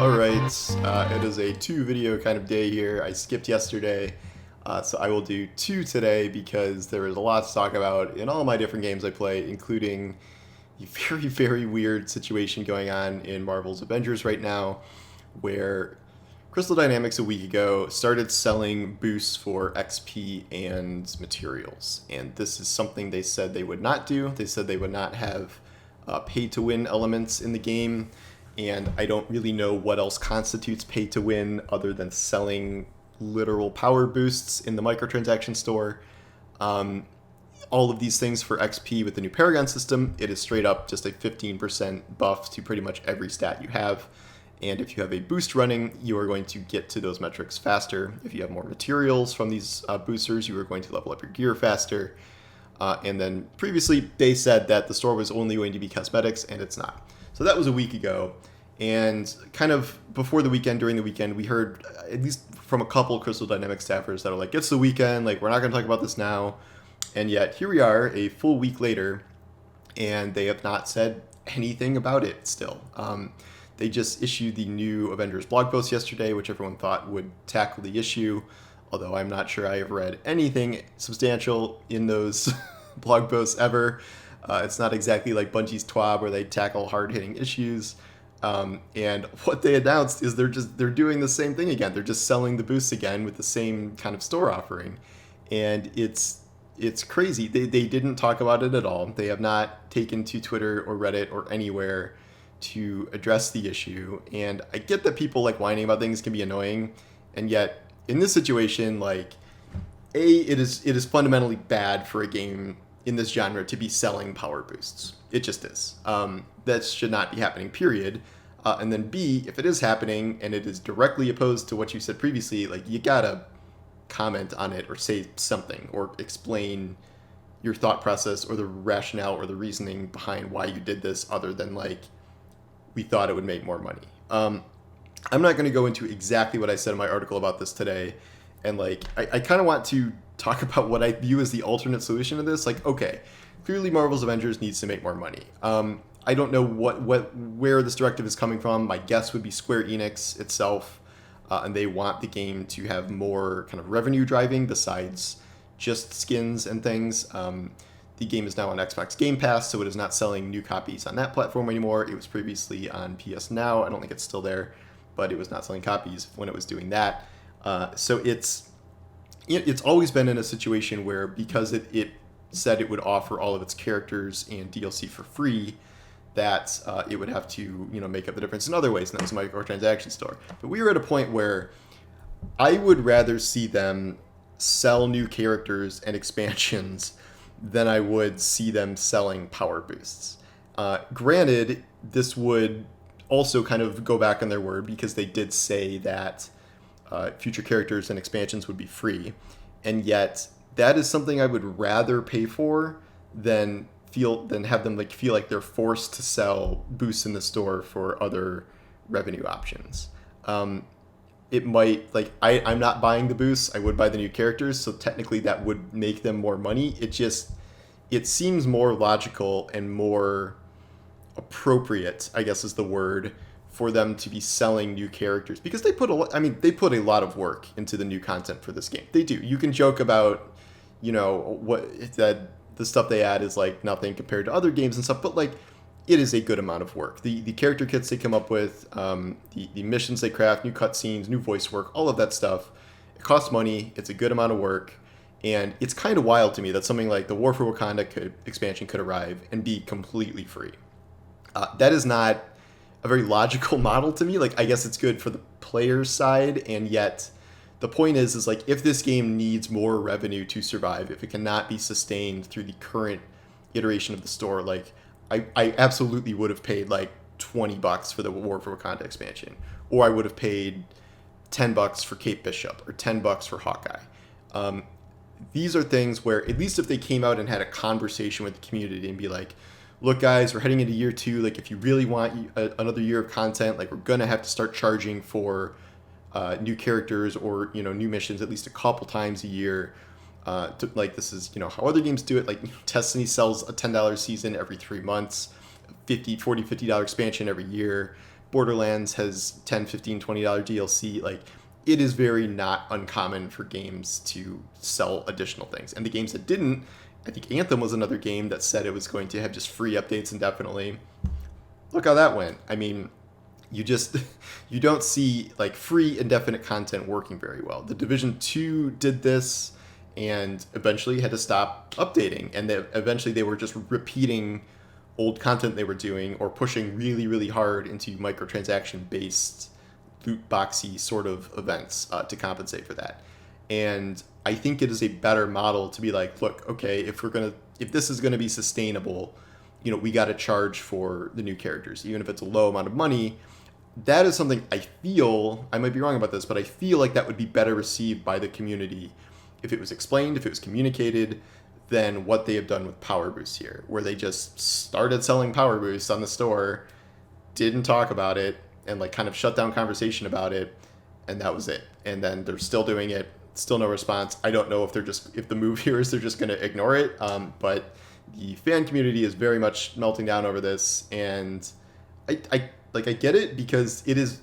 Alright, it is a two video kind of day here. I skipped yesterday, so I will do two today because there is a lot to talk about in all my different games I play, including the very, very weird situation going on in Marvel's Avengers right now, where Crystal Dynamics a week ago started selling boosts for XP and materials. And this is something they said they would not do. They said they would not have pay-to-win elements in the game. And I don't really know what else constitutes pay-to-win other than selling literal power boosts in the microtransaction store. All of these things for XP with the new Paragon system, it is straight up just a 15% buff to pretty much every stat you have. And if you have a boost running, you are going to get to those metrics faster. If you have more materials from these boosters, you are going to level up your gear faster. And then previously, they said that the store was only going to be cosmetics, and it's not. So that was a week ago. And kind of before the weekend, during the weekend, we heard, at least from a couple Crystal Dynamics staffers that are like, it's the weekend, like, we're not going to talk about this now. And yet, here we are, a full week later, and they have not said anything about it still. They just issued the new Avengers blog post yesterday, which everyone thought would tackle the issue, although I'm not sure I have read anything substantial in those blog posts ever. It's not exactly like Bungie's TWAB where they tackle hard-hitting issues. And what they announced is they're doing the same thing again. They're just selling the boosts again with the same kind of store offering. And it's crazy. They didn't talk about it at all. They have not taken to Twitter or Reddit or anywhere to address the issue. And I get that people like whining about things can be annoying, and yet in this situation, like, it is fundamentally bad for a game in this genre to be selling power boosts. It just is. That should not be happening, period. And then B, if it is happening and it is directly opposed to what you said previously, like, you gotta comment on it or say something or explain your thought process or the rationale or the reasoning behind why you did this, other than like, we thought it would make more money. I'm not going to go into exactly what I said in my article about this today. And like, I kind of want to talk about what I view as the alternate solution to this. Like, okay, clearly Marvel's Avengers needs to make more money. I don't know where this directive is coming from. My guess would be Square Enix itself. And they want the game to have more kind of revenue driving besides just skins and things. The game is now on Xbox Game Pass, so it is not selling new copies on that platform anymore. It was previously on PS Now. I don't think it's still there, but it was not selling copies when it was doing that. So it's always been in a situation where, because it said it would offer all of its characters and DLC for free, that it would have to make up the difference in other ways, and that's a microtransaction store. But we were at a point where I would rather see them sell new characters and expansions than I would see them selling power boosts. Granted, this would also kind of go back on their word, because they did say that future characters and expansions would be free, and yet that is something I would rather pay for than have them feel like they're forced to sell boosts in the store for other revenue options. It might, I'm not buying the boosts. I would buy the new characters, so technically that would make them more money. It seems more logical and more appropriate, I guess is the word, for them to be selling new characters, because they put a lot of work into the new content for this game. They do. You can joke about, that the stuff they add is like nothing compared to other games and stuff, but like, it is a good amount of work. The character kits they come up with, the missions they craft, new cutscenes, new voice work, all of that stuff, it costs money. It's a good amount of work, and it's kind of wild to me that something like the War for Wakanda expansion could arrive and be completely free. That is not a very logical model to me. Like, I guess it's good for the player's side, and yet the point is like, if this game needs more revenue to survive, if it cannot be sustained through the current iteration of the store, like, I absolutely would have paid like $20 for the War for Wakanda expansion, or I would have paid $10 for Kate Bishop or $10 for Hawkeye. These are things where, at least if they came out and had a conversation with the community and be like, look guys, we're heading into year 2. Like, if you really want another year of content, like, we're going to have to start charging for new characters or, new missions at least a couple times a year. This is, how other games do it. Like, Destiny sells a $10 season every 3 months, $50 expansion every year. Borderlands has $10, $15, $20 DLC. Like, it is very not uncommon for games to sell additional things. And the games that didn't, I think Anthem was another game that said it was going to have just free updates indefinitely. Look how that went. I mean, you don't see like free indefinite content working very well. The Division 2 did this and eventually had to stop updating, and eventually they were just repeating old content they were doing or pushing really, really hard into microtransaction based loot boxy sort of events to compensate for that. And I think it is a better model to be like, look, okay, if this is gonna be sustainable, we got to charge for the new characters, even if it's a low amount of money. That is something I might be wrong about this, but I feel like that would be better received by the community if it was explained, if it was communicated, than what they have done with Power Boost here, where they just started selling Power Boost on the store, didn't talk about it, and like kind of shut down conversation about it, and that was it. And then they're still doing it, still no response. I don't know if the move here is they're just going to ignore it, but the fan community is very much melting down over this, and I get it, because it is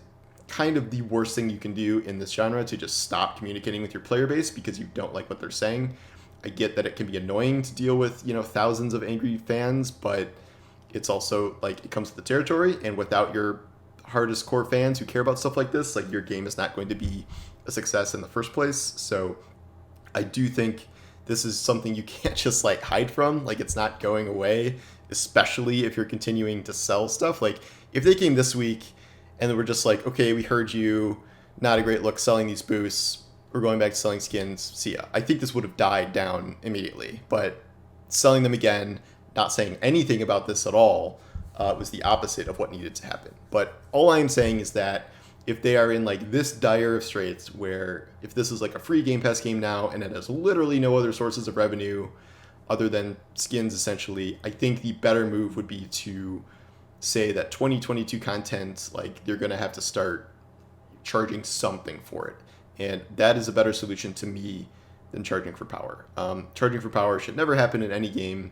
kind of the worst thing you can do in this genre, to just stop communicating with your player base because you don't like what they're saying. I get that it can be annoying to deal with, thousands of angry fans, but it's also like it comes with the territory, and without your hardest core fans who care about stuff like this, like your game is not going to be a success in the first place. So I do think this is something you can't just like hide from. Like, it's not going away, especially if you're continuing to sell stuff. Like, if they came this week and they were just like, okay, we heard you, not a great look selling these boosts, we're going back to selling skins, see ya, I think this would have died down immediately. But selling them again, not saying anything about this at all, was the opposite of what needed to happen. But all I'm saying is that if they are in like this dire of straits, where if this is like a free Game Pass game now and it has literally no other sources of revenue other than skins essentially, I think the better move would be to say that 2022 content, like, you're going to have to start charging something for it. And that is a better solution to me than charging for power. Charging for power should never happen in any game,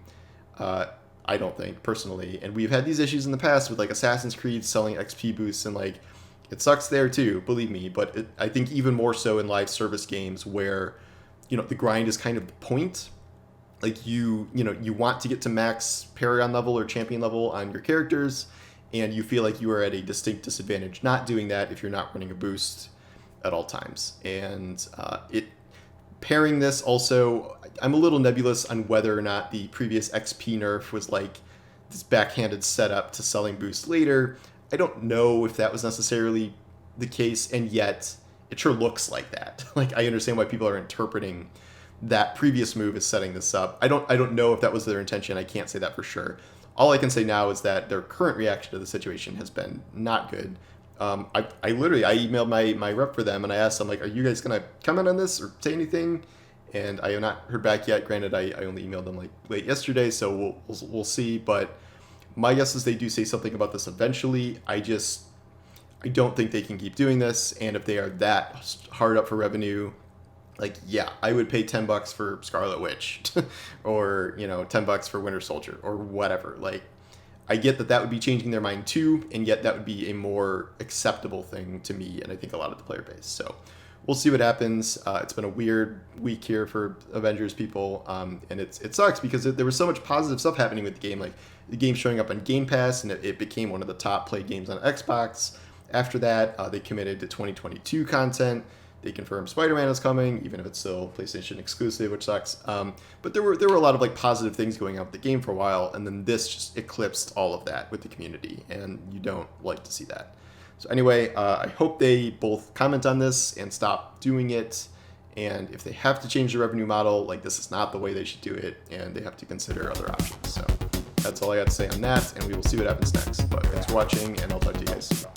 I don't think, personally. And we've had these issues in the past with like Assassin's Creed selling XP boosts, and like, it sucks there too, believe me. But I think even more so in live service games where, the grind is kind of the point. Like, you want to get to max Paragon level or champion level on your characters, and you feel like you are at a distinct disadvantage not doing that if you're not running a boost at all times. And pairing this also, I'm a little nebulous on whether or not the previous XP nerf was like this backhanded setup to selling boosts later. I don't know if that was necessarily the case, and yet it sure looks like that. Like, I understand why people are interpreting that previous move as setting this up. I don't know if that was their intention. I can't say that for sure. All I can say now is that their current reaction to the situation has been not good. I emailed my rep for them, and I asked them, like, are you guys going to comment on this or say anything? And I have not heard back yet. Granted, I only emailed them like late yesterday, so we'll see. But my guess is they do say something about this eventually. I don't think they can keep doing this. And if they are that hard up for revenue, like, yeah, I would pay $10 for Scarlet Witch or, $10 for Winter Soldier or whatever. Like, I get that would be changing their mind too, and yet that would be a more acceptable thing to me and I think a lot of the player base. So we'll see what happens. It's been a weird week here for Avengers people, and it sucks because there was so much positive stuff happening with the game. Like, the game showing up on Game Pass, and it became one of the top played games on Xbox. After that, they committed to 2022 content. They confirmed Spider-Man is coming, even if it's still PlayStation exclusive, which sucks. But there were a lot of like positive things going on with the game for a while, and then this just eclipsed all of that with the community, and you don't like to see that. So anyway, I hope they both comment on this and stop doing it. And if they have to change the revenue model, like, this is not the way they should do it, and they have to consider other options. So that's all I got to say on that, and we will see what happens next. But thanks for watching, and I'll talk to you guys soon.